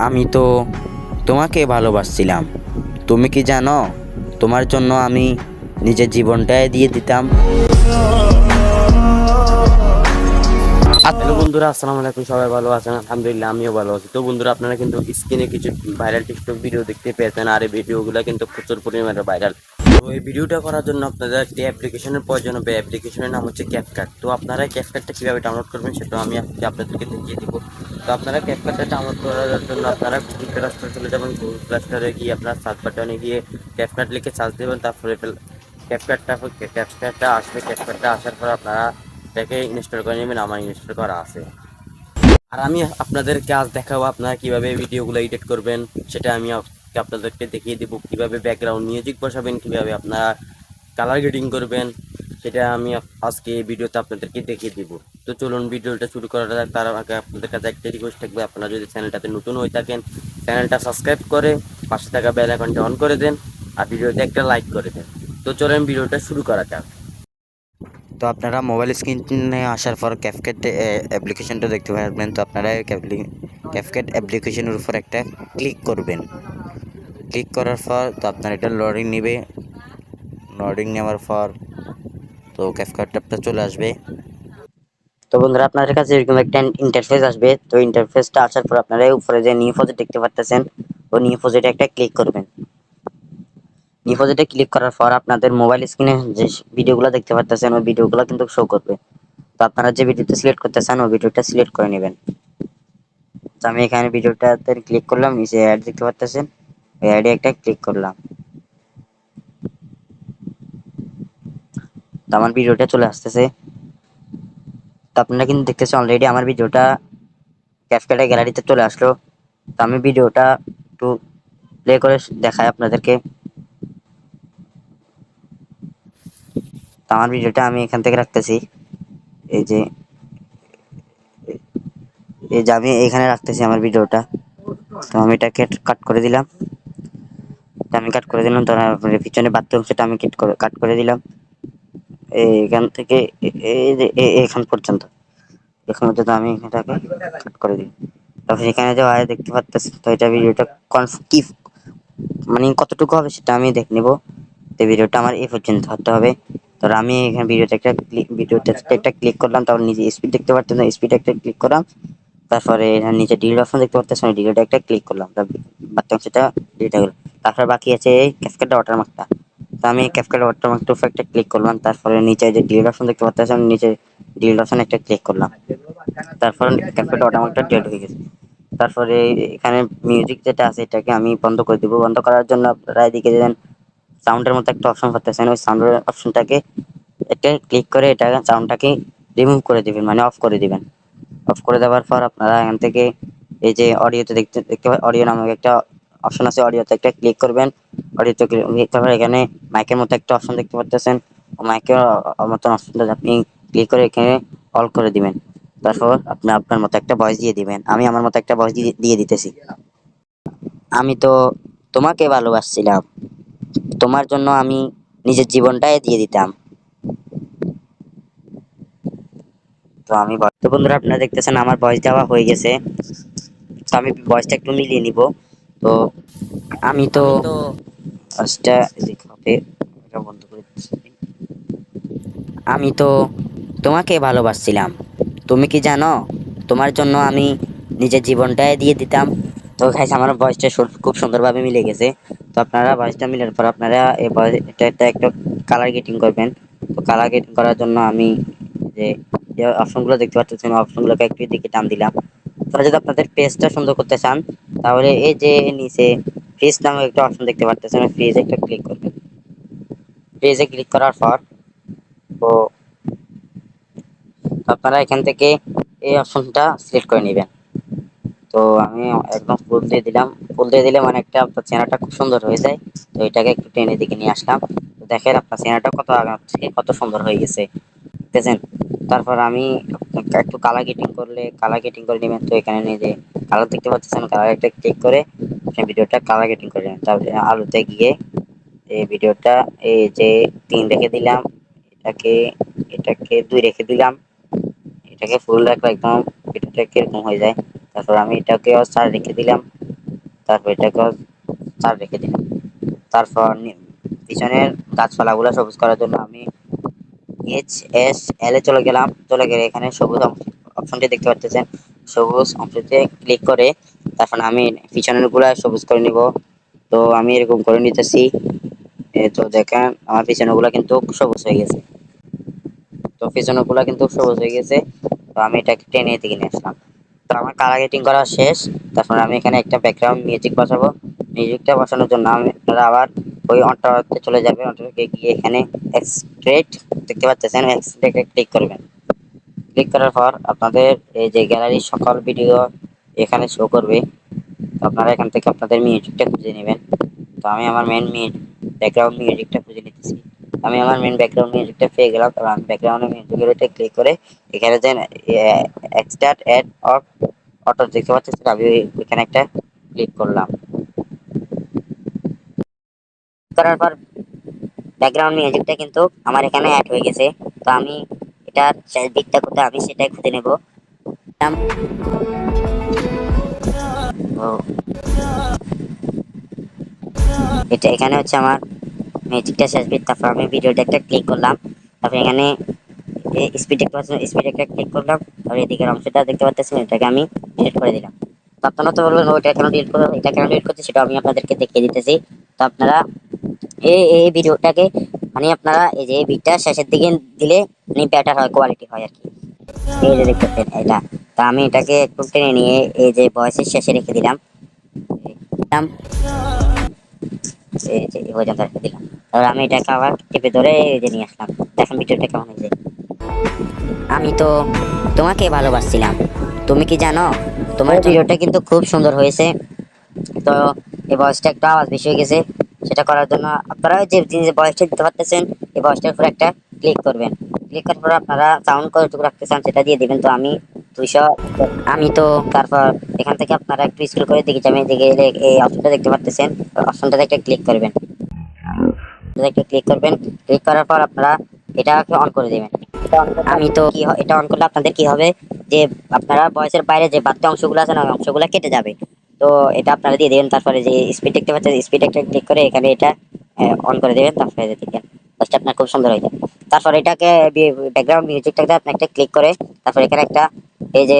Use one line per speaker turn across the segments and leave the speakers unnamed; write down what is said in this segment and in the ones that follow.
আমি তো তোমাকে ভালোবাসছিলাম। তুমি কি জানো, তোমার জন্য আমি নিজের জীবনটাই দিয়ে দিতাম। হ্যালো বন্ধুরা, আসসালামু আলাইকুম। সবাই ভালো আছেন? আলহামদুলিল্লাহ, আমিও ভালো আছি। তো বন্ধুরা, আপনারা কিন্তু স্ক্রিনে কিছু ভাইরাল টিকটক ভিডিও দেখতে পেয়েছেন, আর এই ভিডিওগুলো কিন্তু প্রচুর পরিমাণে ভাইরাল। তো এই ভিডিওটা করার জন্য আপনাদের একটি অ্যাপ্লিকেশনের প্রয়োজন হবে। অ্যাপ্লিকেশনের নাম হচ্ছে ক্যাপকাট। তো আপনারা ক্যাপকাটটা কীভাবে ডাউনলোড করবেন সেটাও আমি আজকে আপনাদেরকে দেখিয়ে দেবো। তো আপনারা ক্যাপকাটটা ডাউনলোড করার জন্য আপনারা গুগল প্লে স্টোরে চলে যাবেন। গুগল প্লে স্টোরে গিয়ে আপনার সার্চ বাটনে গিয়ে ক্যাপকাট লিখে সার্চ দেবেন। তারপরে ক্যাপকাটটা আসবে। ক্যাপকাটটা আসার পর আপনারা এটাকে ইনস্টল করে নেবেন। আমার ইনস্টল করা আছে। আর আমি আপনাদেরকে আজ দেখাবো আপনারা কিভাবে ভিডিওগুলো এডিট করবেন, সেটা আমি আপনাদেরকে দেখিয়ে দেবো। কিভাবে ব্যাকগ্রাউন্ড মিউজিক বসাবেন, কিভাবে আপনারা কালার গ্রেডিং করবেন, সেটা আমি আজকে এই ভিডিওতে আপনাদেরকে দেখিয়ে দিব। তো চলুন ভিডিওটা শুরু করা যাক। তার আগে আপনাদের কাছে একটা রিকোয়েস্ট থাকবে, আপনারা যদি চ্যানেলটাতে নতুন হয়ে থাকেন চ্যানেলটা সাবস্ক্রাইব করে পাশে থাকা বেল আইকনটা অন করে দেন, আর ভিডিওতে একটা লাইক করে দেন। তো চলুন ভিডিওটা শুরু করা যাক। তো আপনারা মোবাইল স্ক্রিনে আসার পর ক্যাপকাট অ্যাপ্লিকেশনটা দেখতে পারবেন। তো আপনারা ক্যাপকাট অ্যাপ্লিকেশনের উপর একটা ক্লিক করবেন। ক্লিক করার পর তো আপনার এটা লোডিং নেবে। লোডিং নেওয়ার পর তো ক্যাপকাটটা চলে আসবে। তো বন্ধুরা, আপনাদের কাছে এরকম একটা ইন্টারফেস আসবে। তো ইন্টারফেসটা আসার পর আপনারা উপরে যে নিউ প্রজেক্ট দেখতে পাচ্ছেন, ওই নিউ প্রজেক্টে একটা ক্লিক করবেন। নিউ প্রজেক্টে ক্লিক করার পর আপনাদের মোবাইল স্ক্রিনে যে ভিডিওগুলো দেখতে পাচ্ছেন ওই ভিডিওগুলো কিন্তু শো করবে। তো আপনারা যে ভিডিওটা সিলেক্ট করতে চান ওই ভিডিওটা সিলেক্ট করে নেবেন। তো আমি এখানে ভিডিওটাতে ক্লিক করলাম, নিচে অ্যাড দেখতে পাচ্ছেন, ওই অ্যাডে একটা ক্লিক করলাম। তো আমার ভিডিওটা চলে আসতেছে। তো আপনারা কিন্তু দেখতেছেন অলরেডি আমার ভিডিওটা ক্যাপকাট গ্যালারিতে চলে আসলো। তো আমি ভিডিওটা একটু প্লে করে দেখাই আপনাদেরকে। তো আমার ভিডিওটা আমি এখান থেকে রাখতেছি। এই যে আমি এখানে রাখতেছি আমার ভিডিওটা। তো আমি এটাকে কাট করে দিলাম। তারপরে পিছনে বাথরুম সেটা আমি কাট করে দিলাম। এইখান থেকে এই যে এখান পর্যন্ত আমি এটাকে কাট করে দিই। তারপরে এখানে যে দেখতে পাচ্ছেন, তো এটা ভিডিওটা কি মানে কতটুকু হবে সেটা আমি দেখে নিব। তো ভিডিওটা আমার এই পর্যন্ত হতে হবে। তো আমি এখানে ভিডিওতে একটা ক্লিক করলাম। তারপর নিজে স্পিড দেখতে পাচ্ছেন, স্পিড একটা ক্লিক করলাম। তারপরে নিচে ডিলিট অপশন দেখতে পাচ্ছেন, ডিলিটে একটা ক্লিক করলাম। বাথরুম সেটা ডিলিট হয়ে গেল। তারপর বাকি আছে ক্যাপকাট ওয়াটারমার্কটা। তো আমি ক্যাপকাট ওয়াটারমার্কটার উপর একটা ক্লিক করলাম। তারপরে নিচে যে ডিলিট অপশন দেখতে পাচ্ছেন, নিচে ডিলিট অপশন একটা ক্লিক করলাম। তারপর ক্যাপকাট ওয়াটারমার্কটা ডিলিট হয়ে গেছে। তারপরে এখানে মিউজিক যেটা আছে এটাকে আমি বন্ধ করে দিব। বন্ধ করার জন্য আপনারা এদিকে যেন সাউন্ডের মতো একটা অপশন পাচ্ছেন, ওই সাউন্ডের অপশনটাকে একটা ক্লিক করে এটা সাউন্ডটাকে রিমুভ করে দিবেন, মানে অফ করে দিবেন। অফ করে দেওয়ার পর আপনারা এখান থেকে এই যে অডিওতে দেখতে অডিও নামক একটা অপশন আছে, অডিওতে একটা ক্লিক করবেন। অডিওতে ক্লিক করার এখানে মাইকের মতো একটা অপশন দেখতে পাচ্ছেন, মাইকের মতন অপশনটা আপনি ক্লিক করে এখানে অল করে দিবেন। তারপর আপনি আপনার মতো একটা ভয়েস দিয়ে দিবেন। আমি আমার মতো একটা ভয়েস দিয়ে দিতেছি। আমি তো তোমাকে ভালোবাসছিলাম, তোমার জন্য আমি নিজের জীবনটাই দিয়ে দিতাম। তো বন্ধুরা, আপনারা দেখতেছেন আমার ভয়েস দেওয়া হয়ে গেছে। তো আমি ভয়েসটা একটু মিলিয়ে নিব। তো আমি তো ফার্স্টটা হবে, এটা বন্ধ করে দিচ্ছি। আমি তো তোমাকে ভালোবাসছিলাম। তুমি কি জানো, তোমার জন্য আমি নিজের জীবনটাই দিয়ে দিতাম। তো গাইস, আমার ভয়েসটা খুব সুন্দরভাবে মিলে গেছে। তো আপনারা ভয়েসটা মিলার পর আপনারা এই ভয়েস এটা একটা কালার গেটিং করবেন। তো কালার গেটিং করার জন্য আমি যে অপশনগুলো দেখতে পাচ্ছেন অপশনগুলোকে একটু দিকে টান দিলাম। তাহলে যদি আপনাদের পেজটা সুন্দর করতে চান তাহলে এই যে নিচে ফ্রিজ নামে একটা অপশন দেখতে পাচ্ছেন, ফ্রিজে একটা ক্লিক করবেন। ফ্রিজে ক্লিক করার পর তো আপনারা এখান থেকে এই অপশনটা সিলেক্ট করে নেবেন। তো আমি একদম ফুল দিয়ে দিলাম। ফুল দিয়ে দিলে মানে একটা আপনার চেহারাটা খুব সুন্দর হয়ে যায়। তো এটাকে একটু টেনে দিকে নিয়ে আসলাম। তো দেখেন আপনার চেহারাটা কত আগাচ্ছে, কত সুন্দর হয়ে গেছে, দেখতেছেন। তারপর আমি একটু কালার গেটিং করে নেবেন। তো এখানে নিয়ে যে কালার দেখতে পাচ্ছেন, কালার একটা ক্লিক করে ভিডিওটা কালার গেটিং করে নেবেন। তারপরে আলোতে গিয়ে এই ভিডিওটা এই যে 3 রেখে দিলাম, এটাকে এটাকে 2 রেখে দিলাম, এটাকে ফুল রাখলে একদম ভিডিওটা কিরকম হয়ে যায়। তারপর আমি এটাকে 4 রেখে দিলাম। তারপর এটাকে চার রেখে দিলাম। তারপর পিছনের গাছপালাগুলো সবুজ করার জন্য আমি HSL এ চলে গেলাম। চলে গেলে এখানে সবুজ অপশনটি দেখতে পাচ্ছেন, সবুজ অংশতে ক্লিক করে তারপর আমি পিছনের গুলা সবুজ করে নিব। তো আমি এরকম করে নিতেছি। তো দেখেন আমার পিছনের গুলা কিন্তু সবুজ হয়ে গেছে। তো পিছনের গুলা কিন্তু সবুজ হয়ে গেছে। তো আমি এটাকে টেনে এদিকে নিয়ে আসলাম। তো আমার কালার গেটিং করা শেষ। তারপর আমি এখানে একটা ব্যাকগ্রাউন্ড মিউজিক বসাবো। মিউজিকটা বসানোর জন্য আপনারা আবার ওই অনটাতে চলে যাবেন। অনটাকে গিয়ে এখানে এক্সট্রেট দেখতে পাচ্ছেন, এক্সট্রেটে ক্লিক করবেন। ক্লিক করার পর আপনাদের এই যে গ্যালারির সকল ভিডিও এখানে শো করবে। আপনারা এখান থেকে আপনাদের মিউজিকটা খুঁজে নেবেন। তো আমি আমার মেন ব্যাকগ্রাউন্ড মিউজিকটা খুঁজে নিতেছি। আমি আমার মেন ব্যাকগ্রাউন্ড মিউজিকটা পেয়ে গেলাম। তারপর আমি ব্যাকগ্রাউন্ড মিউজিকের ক্লিক করে এখানে যে এক্সট্রাক্ট অ্যাড অফ অটো দেখতে পাচ্ছেন, আমি এখানে একটা ক্লিক করলাম। করার পর ব্যাকগ্রাউন্ড মিউজিকটা কিন্তু আমার এখানে অ্যাড হয়ে গেছে। তো আমি এটার দিকটা কোথায় আমি সেটাই খুঁজে নেব। এটা এখানে হচ্ছে আমার ম্যাজিকটা শেষ বিট। তারপর আমি ভিডিওটা একটা ক্লিক করলাম। তারপর এখানে স্পিড দেখতে পাচ্ছেন, স্পিড একটা ক্লিক করলাম। আর এদিকের অংশটা দেখতে পাচ্ছেন, এটাকে আমি ডিলিট করে দিলাম। তো আপনারা তো বলবেন ওইটা কেন ডিলিট করবো, এটা কেন ডিলিট করছি সেটা আমি আপনাদেরকে দেখিয়ে দিতেছি। তো আপনারা এই ভিডিওটাকে মানে আপনারা এই যে বিটটা শেষের দিকে দিলে মানে বেটার হয়, কোয়ালিটি হয় আর কি। এই যে দেখতেছেন এটা। তো আমি এটাকে একটু টেনে নিয়ে এই যে ভয়েসের শেষে রেখে দিলাম। এই যে এই পর্যন্ত রেখে দিলাম। তারপর আমি এটাকে আবার টিপে ধরে এই যে নিয়ে আসলাম। দেখেন ভিডিওটা কেমন হয়েছে। আমি তো তোমাকে ভালোবাসছিলাম, তুমি কি জানো তোমার ভিডিওটা কিন্তু খুব সুন্দর হয়েছে। তো এই ভয়েসটা একটু আওয়াজ বেশি হয়ে গেছে, সেটা করার জন্য আপনারা যে ভয়েসটা দিতে পারতেছেন এই ভয়েসটার উপর একটা ক্লিক করবেন। ক্লিক করার পর আপনারা সাউন্ড কতটুকু রাখতে চান সেটা দিয়ে দিবেন। তো আমি 200। আমি তো তারপর এখান থেকে আপনারা একটু স্ক্রল করে দিকে যাবেন, দিকে এই অপশনটা দেখতে পারতেছেন, অপশনটাতে একটা ক্লিক করবেন। একটা ক্লিক করবেন, ক্লিক করার পর আপনারা এটাকে অন করে দিবেন। আমি তো কি এটা অন করলে আপনাদের কি হবে যে আপনারা ভয়েসের বাইরে যে বাড়তি অংশগুলো আছে না ওই অংশগুলো কেটে যাবে। তো এটা আপনারা দিয়ে দেবেন। তারপরে যে স্পিড দেখতে পাচ্ছেন, স্পিড একটা ক্লিক করে এখানে এটা অন করে দেবেন। তারপরে দেখবেন ফার্স্ট আপনার খুব সুন্দর হয়ে যায়। তারপর এটাকে ব্যাকগ্রাউন্ড মিউজিকটাকে আপনি একটা ক্লিক করে তারপর এখানে একটা এই যে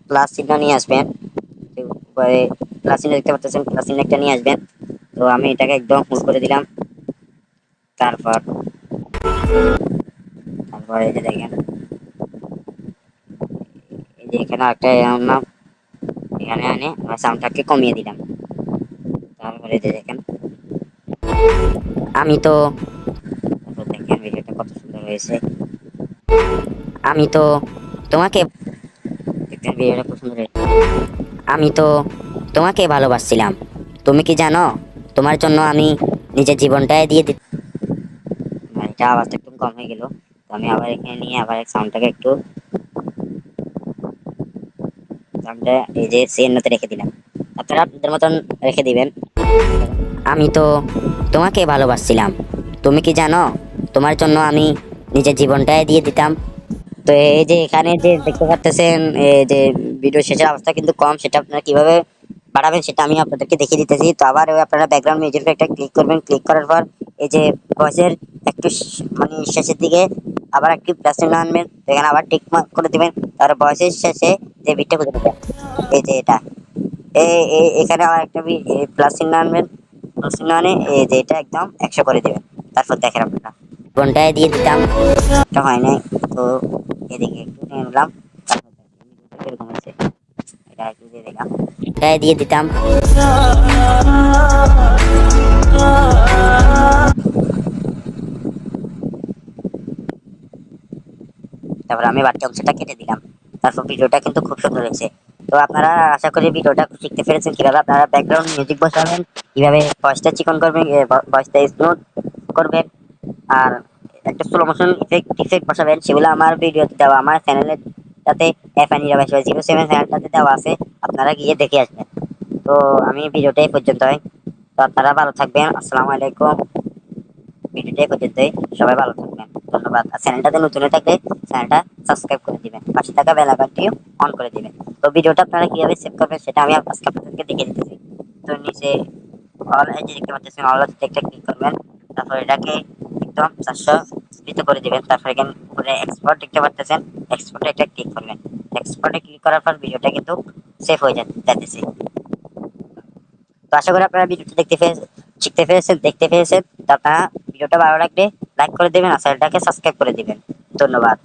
প্লাস চিহ্ন নিয়ে আসবেন। প্লাস চিহ্ন দেখতে পাচ্ছেন, প্লাস চিহ্ন একটা নিয়ে আসবেন। তো আমি এটাকে একদম ফুল করে দিলাম। তারপর তারপর এই যে দেখেন এই যে এখানে একটা নাম এখানে আনে আমরা সাউন্ডটাকে কমিয়ে দিলাম। তারপরে এই যে দেখেন আমি তো দেখেন ভিডিওটা কত সুন্দর হয়েছে। আমি তো তোমাকে দেখেন ভিডিওটা খুব সুন্দর হয়েছে। আমি তো তোমাকে ভালোবাসছিলাম, তুমি কি জানো তোমার জন্য আমি নিজের জীবনটাই দিয়ে দিতে। এটা আওয়াজটা একটু কম হয়ে গেল। তো আমি আবার এখানে নিয়ে আবার সাউন্ডটাকে একটু সাউন্ডটা এই যে সিএনতে রেখে দিলাম। আপনারা আপনাদের মতন রেখে দিবেন। আমি তো তোমাকে ভালোবাসছিলাম, তুমি কি জানো তোমার জন্য আমি নিজের জীবনটাই দিয়ে দিতাম। তো এই যে এখানে যে দেখতে পাচ্ছেন এই যে ভিডিও শেষের অবস্থা কিন্তু কম, সেটা আপনারা কিভাবে বাড়াবেন সেটা আমি আপনাদেরকে দেখিয়ে দিতেছি। তো আবার ওই আপনারা ব্যাকগ্রাউন্ড মিউজিক একটা ক্লিক করবেন। ক্লিক করার পর এই যে ভয়েসের একটু মানে শেষের দিকে আবার একটি প্লাস চিহ্ন আনবেন, এখানে আবার টিক মার্ক করে দিবেন। তারপর ভয়েসের শেষে যে বিটটা খুঁজে নেবেন এই যে এটা এখানে আবার একটা প্লাস চিহ্ন আনবেন। প্লাস চিহ্ন আনে এই যে এটা একদম 100 করে দিবেন। তারপর দেখেন আপনারা ঘন্টায় দিয়ে দিতাম, এটা হয় নাই। তো এদিকে একটু নিয়ে নিলাম। তারপর দেখেন এরকম হচ্ছে, এটা একটু দিয়ে দিলাম, এটাই দিয়ে দিতাম। তারপর আমি বাড়তি অংশটা কেটে দিলাম। তারপর ভিডিওটা কিন্তু খুব সুন্দর হয়েছে। তো আপনারা আশা করি ভিডিওটা শিখতে পেরেছেন কিভাবে আপনারা ব্যাকগ্রাউন্ড মিউজিক বসাবেন, কিভাবে ভয়েসটা চিকন করবেন, ভয়েসটা স্মুথ করবেন, আর একটা স্লো মোশন ইফেক্ট বসাবেন। সেগুলো আমার ভিডিওতে দেওয়া, আমার চ্যানেলের তাতে FNE07 চ্যানেলটাতে দেওয়া আছে, আপনারা গিয়ে দেখে আসবেন। তো আমি ভিডিওটা এই পর্যন্তই। তো আপনারা ভালো থাকবেন। আসসালামু আলাইকুম। ভিডিওটা এই পর্যন্তই, সবাই ভালো থাকবেন। ধন্যবাদ। আর চ্যানেলটাতে নতুন হয়ে থাকলে চ্যানেলটা সাবস্ক্রাইব করে দিবেন, পাশে থাকা বেল আইকনটিও অন করে দিবেন। তো ভিডিওটা আপনারা কিভাবে সেভ করবেন সেটা আমি আজকে আপনাদেরকে দেখিয়ে দিতেছি। তো নিচে অল এই যে দেখতে পাচ্ছেন, অল একটা ক্লিক করবেন, তারপর এটাকে একদম 400 করে দিবেন। তারপর এখানে উপরে এক্সপোর্ট দেখতে পাচ্ছেন, এক্সপোর্টে একটা ক্লিক করবেন। এক্সপোর্টে ক্লিক করার পর ভিডিওটা কিন্তু সেভ হয়ে যাচ্ছে। তো আশা করি আপনারা ভিডিওটা শিখতে পেরেছেন, দেখতে পেরেছেন। তো আপনারা ভিডিওটা ভালো লাগলে লাইক করে দেবেন আর চ্যানেলটাকে সাবস্ক্রাইব করে দিবেন। ধন্যবাদ।